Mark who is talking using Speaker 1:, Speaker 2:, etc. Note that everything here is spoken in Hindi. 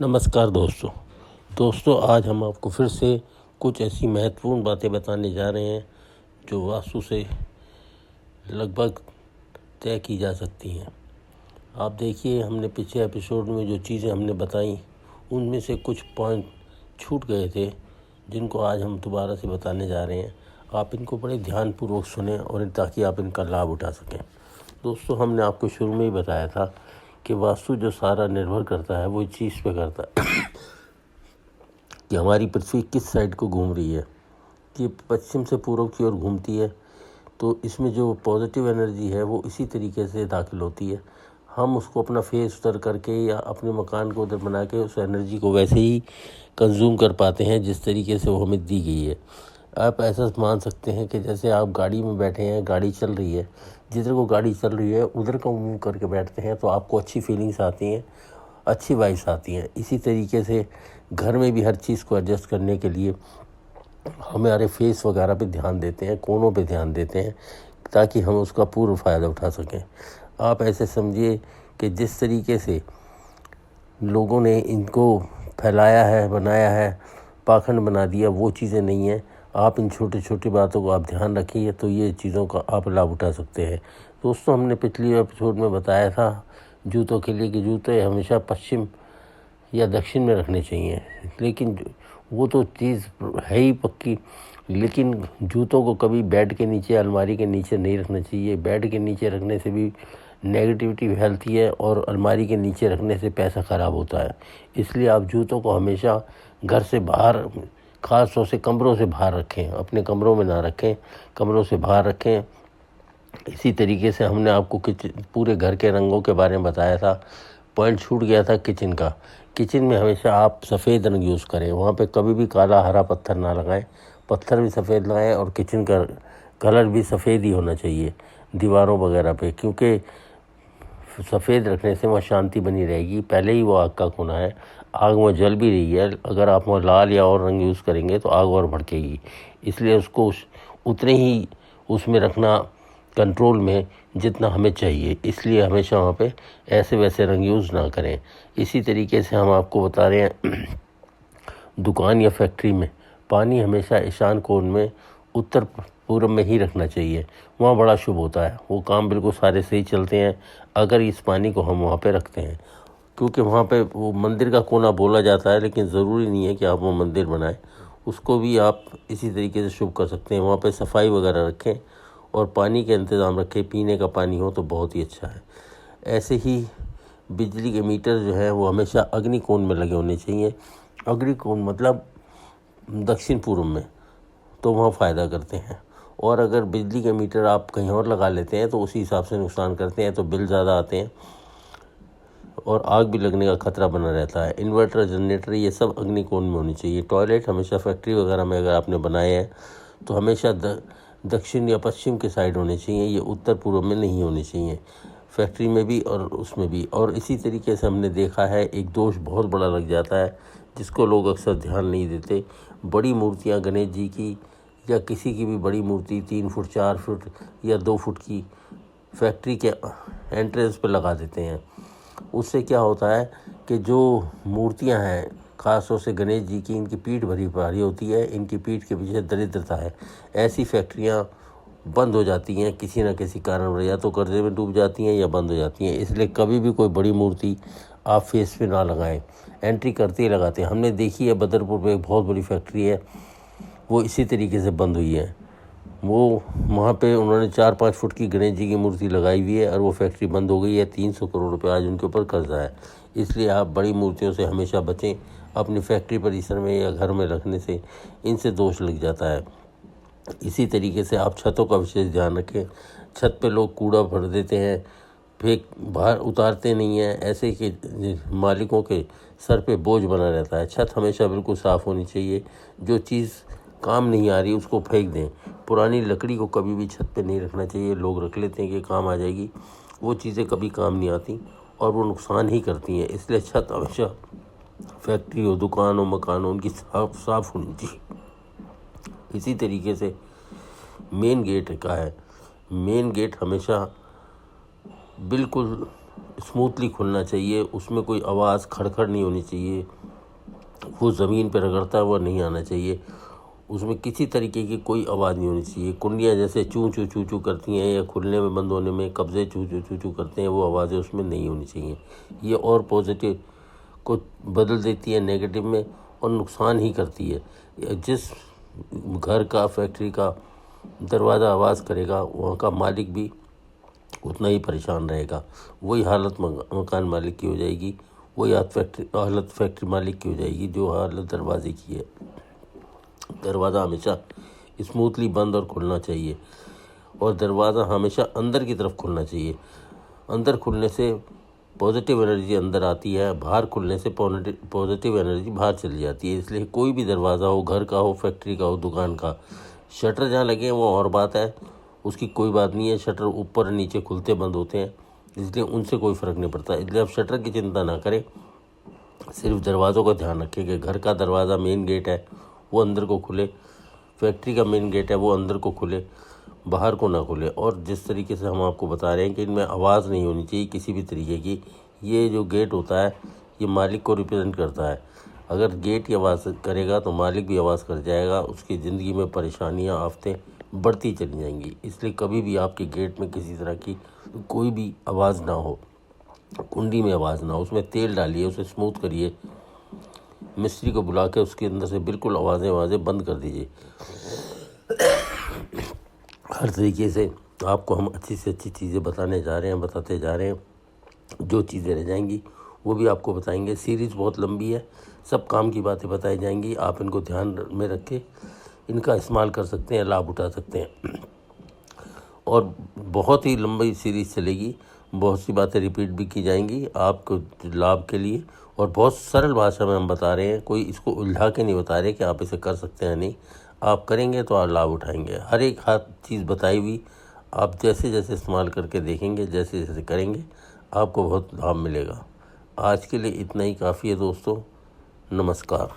Speaker 1: नमस्कार दोस्तों आज हम आपको फिर से कुछ ऐसी महत्वपूर्ण बातें बताने जा रहे हैं जो वास्तु से लगभग तय की जा सकती हैं। आप देखिए, हमने पिछले एपिसोड में जो चीज़ें हमने बताई उनमें से कुछ पॉइंट छूट गए थे जिनको आज हम दोबारा से बताने जा रहे हैं। आप इनको बड़े ध्यानपूर्वक सुनें और ताकि आप इनका लाभ उठा सकें। दोस्तों, हमने आपको शुरू में ही बताया था कि वास्तु जो सारा निर्भर करता है वो इस चीज़ पे करता है कि हमारी पृथ्वी किस साइड को घूम रही है। कि पश्चिम से पूर्व की ओर घूमती है तो इसमें जो पॉजिटिव एनर्जी है वो इसी तरीके से दाखिल होती है। हम उसको अपना फेस उधर करके या अपने मकान को उधर बना के उस एनर्जी को वैसे ही कंज्यूम कर पाते हैं जिस तरीके से वो हमें दी गई है। आप ऐसा मान सकते हैं कि जैसे आप गाड़ी में बैठे हैं, गाड़ी चल रही है, जिधर को गाड़ी चल रही है उधर को मूव करके बैठते हैं तो आपको अच्छी फीलिंग्स आती हैं, अच्छी वाइब्स आती हैं। इसी तरीके से घर में भी हर चीज़ को एडजस्ट करने के लिए हमारे फेस वगैरह पे ध्यान देते हैं, कोनों पे ध्यान देते हैं ताकि हम उसका पूर्ण फ़ायदा उठा सकें। आप ऐसे समझिए कि जिस तरीके से लोगों ने इनको फैलाया है, बनाया है, पाखंड बना दिया, वो चीज़ें नहीं हैं। आप इन छोटी छोटी बातों को आप ध्यान रखिए तो ये चीज़ों का आप लाभ उठा सकते हैं। दोस्तों, हमने पिछली एपिसोड में बताया था जूतों के लिए कि जूते हमेशा पश्चिम या दक्षिण में रखने चाहिए, लेकिन वो तो चीज़ है ही पक्की। लेकिन जूतों को कभी बेड के नीचे, अलमारी के नीचे नहीं रखना चाहिए। बेड के नीचे रखने से भी नेगेटिविटी फैलती है और अलमारी के नीचे रखने से पैसा ख़राब होता है। इसलिए आप जूतों को हमेशा घर से बाहर, ख़ास तौर से कमरों से बाहर रखें, अपने कमरों में ना रखें, कमरों से बाहर रखें। इसी तरीके से हमने आपको पूरे घर के रंगों के बारे में बताया था। पॉइंट छूट गया था किचन का। किचन में हमेशा आप सफ़ेद रंग यूज़ करें, वहाँ पे कभी भी काला हरा पत्थर ना लगाएं। पत्थर भी सफ़ेद लगाएं और किचन का कलर भी सफ़ेद ही होना चाहिए दीवारों वगैरह पे, क्योंकि सफ़ेद रखने से वहाँ शांति बनी रहेगी। पहले ही वो आग का कोना है, आग वहाँ जल भी रही है, अगर आप वहाँ लाल या और रंग यूज़ करेंगे तो आग और भड़केगी। इसलिए उसको उतने ही उसमें रखना कंट्रोल में जितना हमें चाहिए। इसलिए हमेशा वहाँ पे ऐसे वैसे रंग यूज़ ना करें। इसी तरीके से हम आपको बता रहे हैं दुकान या फैक्ट्री में पानी हमेशा ईशान कोण में उत्तर पूर्व में ही रखना चाहिए, वहाँ बड़ा शुभ होता है। वो काम बिल्कुल सारे सही चलते हैं अगर इस पानी को हम वहाँ पे रखते हैं, क्योंकि वहाँ पे वो मंदिर का कोना बोला जाता है, लेकिन ज़रूरी नहीं है कि आप वो मंदिर बनाएं। उसको भी आप इसी तरीके से शुभ कर सकते हैं। वहाँ पे सफाई वगैरह रखें और पानी का इंतज़ाम रखें, पीने का पानी हो तो बहुत ही अच्छा है। ऐसे ही बिजली के मीटर जो है वो हमेशा अग्निकोण में लगे होने चाहिए। अग्निकोण मतलब दक्षिण पूर्व में, तो वहाँ फ़ायदा करते हैं। और अगर बिजली के मीटर आप कहीं और लगा लेते हैं तो उसी हिसाब से नुकसान करते हैं, तो बिल ज़्यादा आते हैं और आग भी लगने का खतरा बना रहता है। इन्वर्टर, जनरेटर, ये सब अग्निकोण में होनी चाहिए। टॉयलेट हमेशा फैक्ट्री वगैरह में अगर आपने बनाए हैं तो हमेशा दक्षिण या पश्चिम के साइड होने चाहिए, ये उत्तर पूर्व में नहीं होने चाहिए, फैक्ट्री में भी और उसमें भी। और इसी तरीके से हमने देखा है एक दोष बहुत बड़ा लग जाता है जिसको लोग अक्सर ध्यान नहीं देते। बड़ी मूर्तियाँ गणेश जी की या किसी की भी बड़ी मूर्ति 3 फुट, 4 फुट या 2 फुट की फैक्ट्री के एंट्रेंस पर लगा देते हैं। उससे क्या होता है कि जो मूर्तियां हैं, ख़ास तौर से गणेश जी की, इनकी पीठ भरी भारी होती है, इनकी पीठ के पीछे दरिद्रता है। ऐसी फैक्ट्रियां बंद हो जाती हैं किसी न किसी कारण, या तो कर्जे में डूब जाती हैं या बंद हो जाती हैं। इसलिए कभी भी कोई बड़ी मूर्ति आप फेस पे ना लगाएं, एंट्री करते ही लगाते हैं। हमने देखी है बदरपुर में एक बहुत बड़ी फैक्ट्री है, वो इसी तरीके से बंद हुई है। वो वहाँ पे उन्होंने 4-5 फुट की गणेश जी की मूर्ति लगाई हुई है और वो फैक्ट्री बंद हो गई है। 300 करोड़ रुपए आज उनके ऊपर कर्जा है। इसलिए आप बड़ी मूर्तियों से हमेशा बचें। अपनी फैक्ट्री परिसर में या घर में रखने से इनसे दोष लग जाता है। इसी तरीके से आप छतों का विशेष ध्यान रखें। छत पे लोग कूड़ा भर देते हैं, फेंक बाहर उतारते नहीं हैं, ऐसे कि मालिकों के सर पे बोझ बना रहता है। छत हमेशा बिल्कुल साफ़ होनी चाहिए। जो चीज़ काम नहीं आ रही उसको फेंक दें। पुरानी लकड़ी को कभी भी छत पे नहीं रखना चाहिए। लोग रख लेते हैं कि काम आ जाएगी, वो चीज़ें कभी काम नहीं आती और वो नुकसान ही करती हैं। इसलिए छत हमेशा फैक्ट्री हो, दुकान हो, मकान हो, उनकी साफ होनी चाहिए। इसी तरीके से मेन गेट का है, मेन गेट हमेशा बिल्कुल स्मूथली खुलना चाहिए, उसमें कोई आवाज़ खड़खड़ नहीं होनी चाहिए, वो ज़मीन पर रगड़ता हुआ नहीं आना चाहिए, उसमें किसी तरीके की कोई आवाज़ नहीं होनी चाहिए। कुंडियाँ जैसे चूँ चूँ चूँ चूँ करती हैं या खुलने में बंद होने में कब्ज़े चूँ चूँ चूँ चूँ करते हैं, वो आवाज़ें उसमें नहीं होनी चाहिए। ये और पॉजिटिव को बदल देती है नेगेटिव में और नुकसान ही करती है। जिस घर का, फैक्ट्री का दरवाज़ा आवाज़ करेगा, वहाँ का मालिक भी उतना ही परेशान रहेगा। वही हालत मकान मालिक की हो जाएगी, वही हालत फैक्ट्री मालिक की हो जाएगी जो हालत दरवाजे की है। दरवाज़ा हमेशा स्मूथली बंद और खुलना चाहिए, और दरवाज़ा हमेशा अंदर की तरफ खुलना चाहिए। अंदर खुलने से पॉजिटिव एनर्जी अंदर आती है, बाहर खुलने से पॉजिटिव एनर्जी बाहर चली जाती है। इसलिए कोई भी दरवाज़ा हो, घर का हो, फैक्ट्री का हो, दुकान का, शटर जहाँ लगे वो और बात है, उसकी कोई बात नहीं है। शटर ऊपर नीचे खुलते बंद होते हैं, इसलिए उनसे कोई फ़र्क नहीं पड़ता। इसलिए आप शटर की चिंता ना करें, सिर्फ दरवाज़ों का ध्यान रखें कि घर का दरवाज़ा मेन गेट है वो अंदर को खुले, फैक्ट्री का मेन गेट है वो अंदर को खुले, बाहर को ना खुले। और जिस तरीके से हम आपको बता रहे हैं कि इनमें आवाज़ नहीं होनी चाहिए किसी भी तरीके की। ये जो गेट होता है ये मालिक को रिप्रेजेंट करता है। अगर गेट की आवाज़ करेगा तो मालिक भी आवाज़ कर जाएगा, उसकी ज़िंदगी में परेशानियाँ, आफतें बढ़ती चली जाएंगी। इसलिए कभी भी आपके गेट में किसी तरह की कोई भी आवाज़ ना हो, कुंडी में आवाज़ ना हो, उसमें तेल डालिए, उसे स्मूथ करिए, मिस्त्री को बुला के उसके अंदर से बिल्कुल आवाज़ें बंद कर दीजिए। हर तरीके से आपको हम अच्छी से अच्छी चीज़ें बताते जा रहे हैं। जो चीज़ें रह जाएंगी वो भी आपको बताएंगे। सीरीज़ बहुत लंबी है, सब काम की बातें बताई जाएंगी। आप इनको ध्यान में रख के इनका इस्तेमाल कर सकते हैं, लाभ उठा सकते हैं। और बहुत ही लंबी सीरीज़ चलेगी, बहुत सी बातें रिपीट भी की जाएंगी आपको लाभ के लिए। और बहुत सरल भाषा में हम बता रहे हैं, कोई इसको उलझा के नहीं बता रहे कि आप इसे कर सकते हैं नहीं। आप करेंगे तो आप लाभ उठाएंगे। हर एक चीज़ बताई हुई आप जैसे जैसे इस्तेमाल करके देखेंगे, जैसे जैसे करेंगे, आपको बहुत लाभ मिलेगा। आज के लिए इतना ही काफ़ी है दोस्तों। नमस्कार।